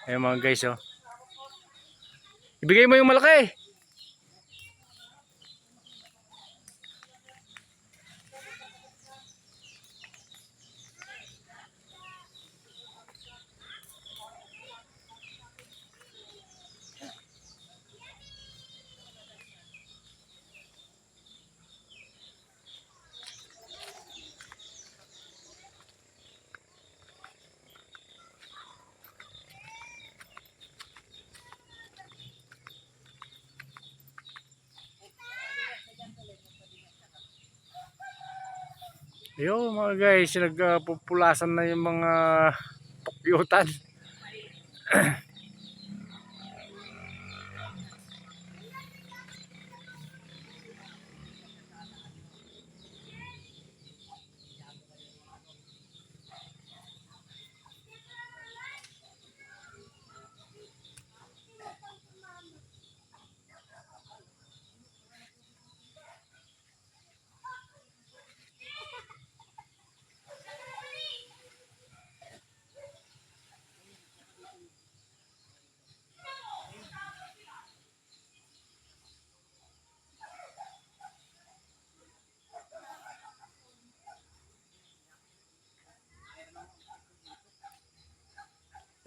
Ayan mga guys, oh. Ibigay mo yung malaki. Yo mga guys, nagpupulasan na yung mga pukyutan.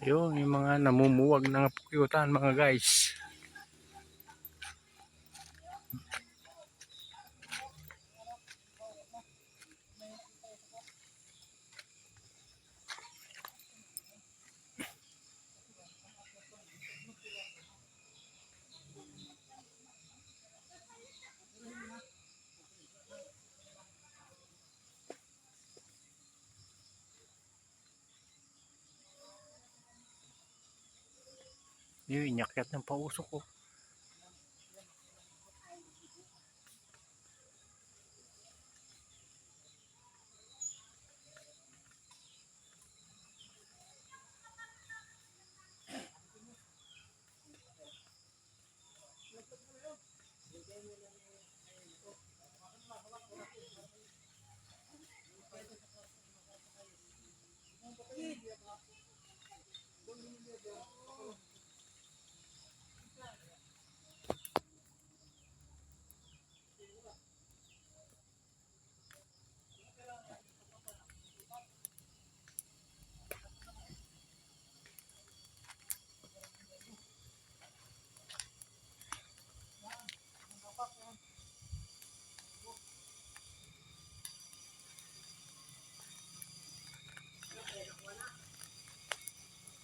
Ayun, yung mga namumuwag ng pukyutan mga guys. Yung inyakyat ng pausok ko.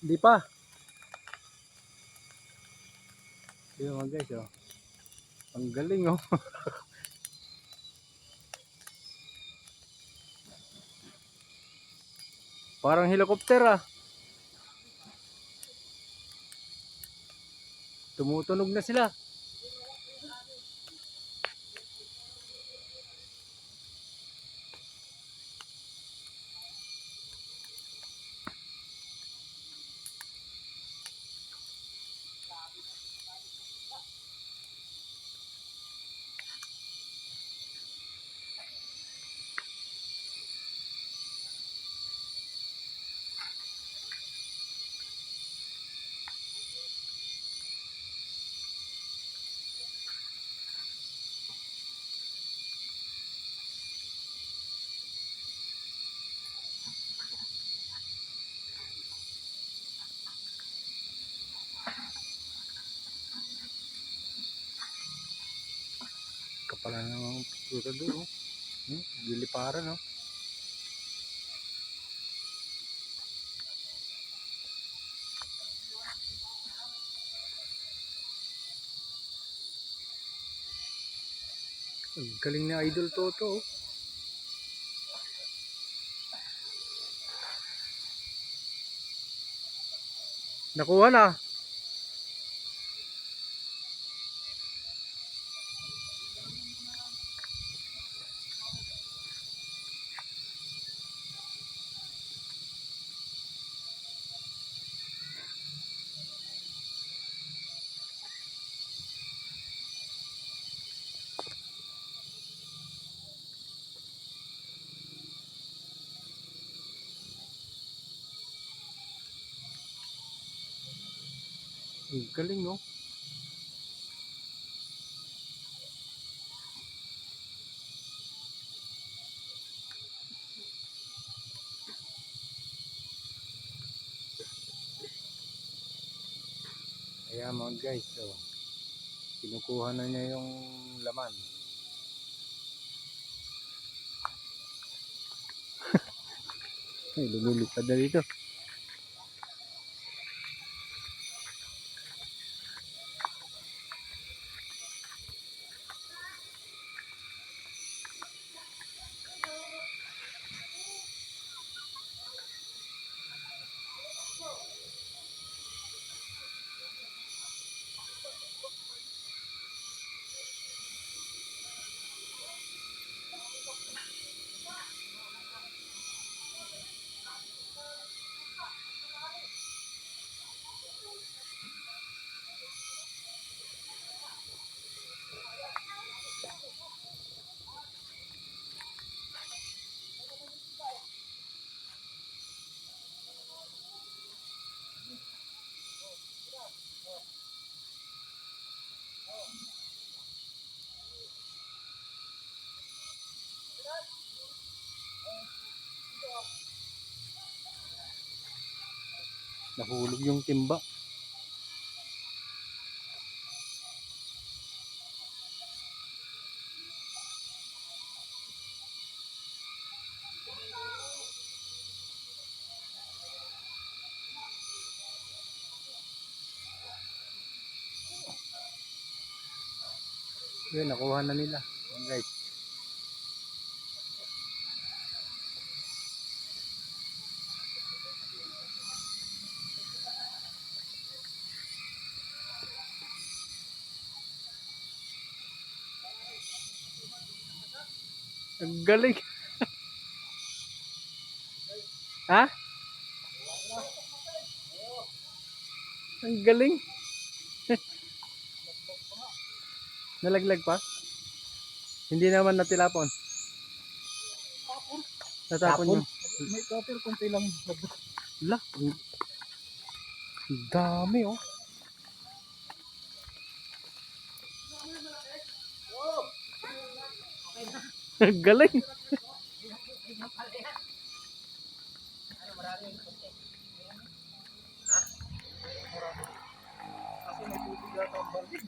Hindi pa. Ayun mga guys, oh. Ang galing, oh. Parang helicopter, ah. Tumutunog na sila. Kapalan ng pukyutan doon, oh. Giliparan, oh. Ang galing ni Idol Toto, oh. Nakuha na. Ang galing, no? Kaya mga guys, so, kinukuha na niya yung laman. Ay, lumilipad na dito. Nahulog yung timba. Yun, nakuha na nila. Yan guys. Ang galing. Ha? Ang galing. Nalaglag pa? Hindi naman natilapon. Natapon nyo. May kapir konti lang. La, ang dami oh. Ang galing.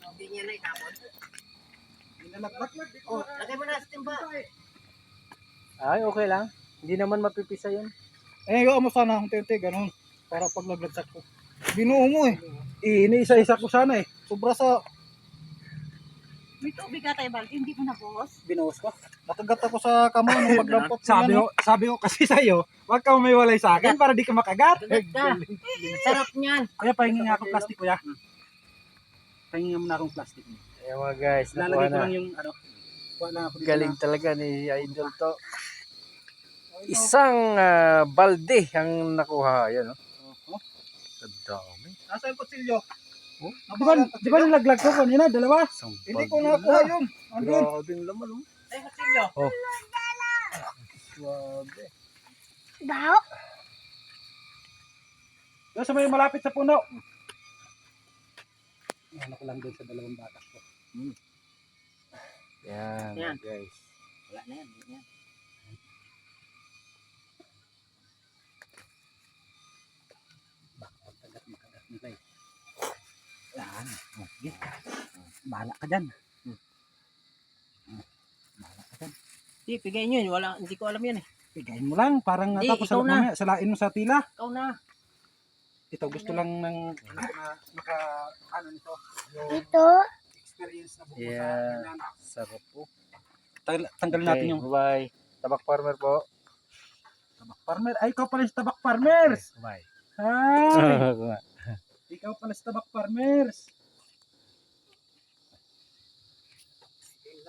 Hindi niya na itapon. Inalaglag. Oh, lagay mo na sa timba. Ay, okay lang. Hindi naman mapipisa yun. Eh, gawa mo sana ang tente, ganun. Para pag naglagsak ko. Binuo mo eh. Iniisa-isa ko sana eh. Sobra sa May tubig ka tayo, Balti. Hindi mo na boss. binuos ko. Nakagat ako sa kamo nung pagdampot. sabi ko kasi sa'yo, wag ka umiwalay sa akin para di ka makagat. Kagat ka. Sarap niyan. Kaya pahingin nga ako plastic kuya. Pahingin mo na akong plastic. Ayan mga guys, nakuha Lalagay ko na. lang yung ano. Kuha lang ako dito Galing na. talaga ni Idol to. Isang balde ang nakuha. Ayan oh. Ang dami. Nasa yung kutsilyo. Oh? Di ba nilaglag ko kanina? Dalawa? Isang Hindi ko balde nakuha na. yun. Andun. Grabe yung laman oh. Ay, kutsilyo. Oh. Grabe. Baho. Doon sa may malapit sa puno. Ano ko lang doon sa dalawang batas ko. Yan Yan. guys. Wala na yan. Hindi yan. Makagat nila eh. Yan. Sige. Bahala ka dyan. Bahala ka dyan. Hindi, pigay nyo yun. Wala, hindi ko alam yan eh. Pigayin mo lang. Parang Hindi, tapos ikaw na. salain mo sa tila. Ikaw na. Ito gusto lang ng naka ano nito. Ito. Experience na buko Yeah. sa ganyan. Sarap po. Tanggalin natin yung bye. Tabak farmer po. tabak farmer. Ay, ikaw pala sa tabak farmers. Bye. Ay, ikaw pala sa tabak farmers.